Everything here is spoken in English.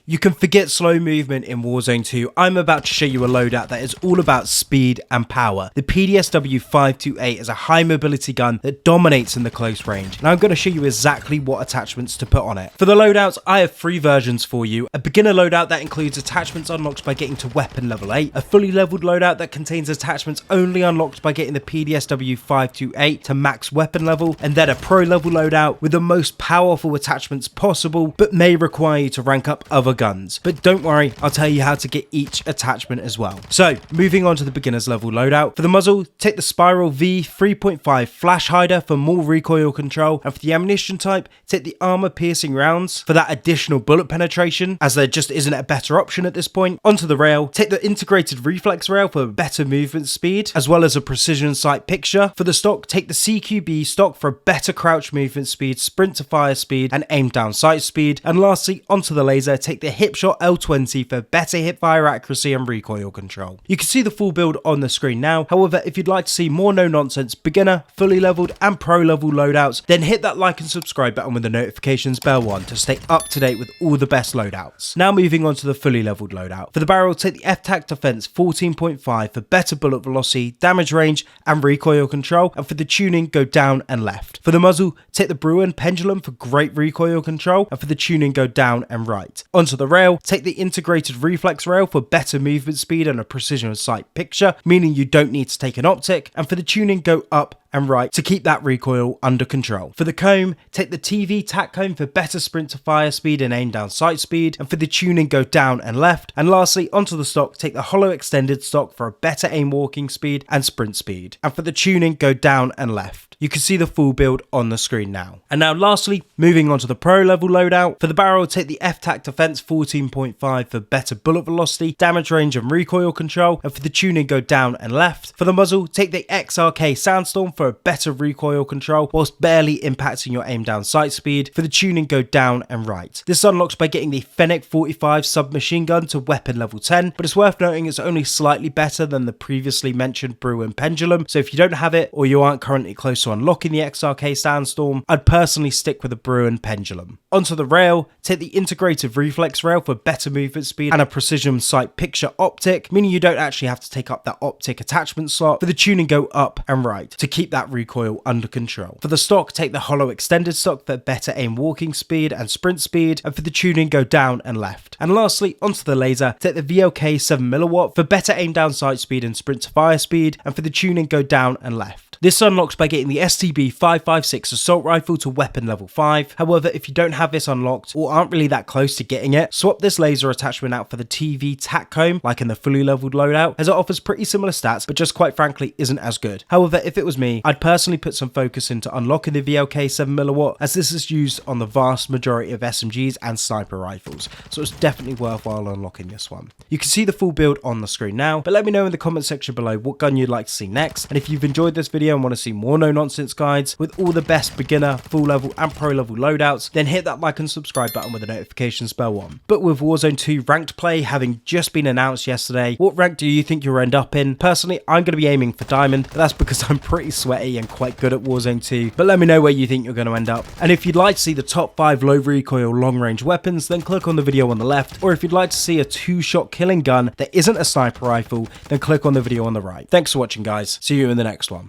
You can forget slow movement in Warzone 2. I'm about to show you a loadout that is all about speed and power. The PDSW 528 is a high mobility gun that dominates in the close range, and I'm going to show you exactly what attachments to put on it. For the loadouts, I have 3 versions for you. A beginner loadout that includes attachments unlocked by getting to weapon level 8, a fully leveled loadout that contains attachments only unlocked by getting the PDSW 528 to max weapon level, and then a pro level loadout with the most powerful attachments possible, but may require you to rank up other guns. But don't worry, I'll tell you how to get each attachment as well. So, moving on to the beginner's level loadout. For the muzzle, take the Spiral V 3.5 flash hider for more recoil control, and for the ammunition type, take the armor piercing rounds for that additional bullet penetration, as there just isn't a better option at this point. Onto the rail, take the integrated reflex rail for better movement speed, as well as a precision sight picture. For the stock, take the CQB stock for a better crouch movement speed, sprint to fire speed, and aim down sight speed. And lastly, onto the laser, take the HIPSHOT L20 for better hip fire accuracy and recoil control. You can see the full build on the screen now. However, if you'd like to see more no-nonsense beginner, fully leveled, and pro level loadouts, then hit that like and subscribe button with the notifications bell on to stay up to date with all the best loadouts. Now moving on to the fully leveled loadout. For the barrel, take the FTAC Defense 14.5 for better bullet velocity, damage range, and recoil control, and for the tuning, go down and left. For the muzzle, take the BRUEN Pendulum for great recoil control, and for the tuning, go down and right. Onto the rail, take the integrated reflex rail for better movement speed and a precision sight picture, meaning you don't need to take an optic, and for the tuning, go up and right to keep that recoil under control. For the comb, take the TV tac comb for better sprint to fire speed and aim down sight speed, and for the tuning, go down and left. And lastly, onto the stock, take the hollow extended stock for a better aim walking speed and sprint speed, and for the tuning, go down and left. You can see the full build on the screen now. And now lastly, moving on to the pro level loadout. For the barrel, take the FTAC Defense 14.5 for better bullet velocity, damage range, and recoil control, and for the tuning, go down and left. For the muzzle, take the XRK SANDSTORM for a better recoil control whilst barely impacting your aim down sight speed. For the tuning, go down and right. This unlocks by getting the Fennec 45 submachine gun to weapon level 10, but it's worth noting it's only slightly better than the previously mentioned BRUEN Pendulum, so if you don't have it or you aren't currently close to unlocking the XRK SANDSTORM, I'd personally stick with the BRUEN Pendulum. Onto the rail, take the integrated reflex rail for better movement speed and a precision sight picture optic, meaning you don't actually have to take up that optic attachment slot. For the tuning, go up and right to keep that recoil under control. For the stock, take the hollow extended stock for better aim walking speed and sprint speed, and for the tuning, go down and left. And lastly, onto the laser, take the VLK 7mm for better aim down sight speed and sprint to fire speed, and for the tuning, go down and left. This unlocks by getting the STB 556 assault rifle to weapon level 5. However, if you don't have this unlocked or aren't really that close to getting it, swap this laser attachment out for the TV tac comb like in the fully leveled loadout, as it offers pretty similar stats but just quite frankly isn't as good. However, if it was me, I'd personally put some focus into unlocking the VLK 7mm, as this is used on the vast majority of SMGs and sniper rifles, so it's definitely worthwhile unlocking this one. You can see the full build on the screen now, but let me know in the comment section below what gun you'd like to see next, and if you've enjoyed this video and want to see more no-nonsense guides with all the best beginner, full level and pro level loadouts, then hit that like and subscribe button with the notifications bell on. But with Warzone 2 ranked play having just been announced yesterday, what rank do you think you'll end up in? Personally, I'm going to be aiming for Diamond, but that's because I'm pretty sweaty and quite good at Warzone 2, but let me know where you think you're going to end up. And if you'd like to see the top 5 low recoil long range weapons, then click on the video on the left, or if you'd like to see a 2-shot killing gun that isn't a sniper rifle, then click on the video on the right. Thanks for watching guys, see you in the next one.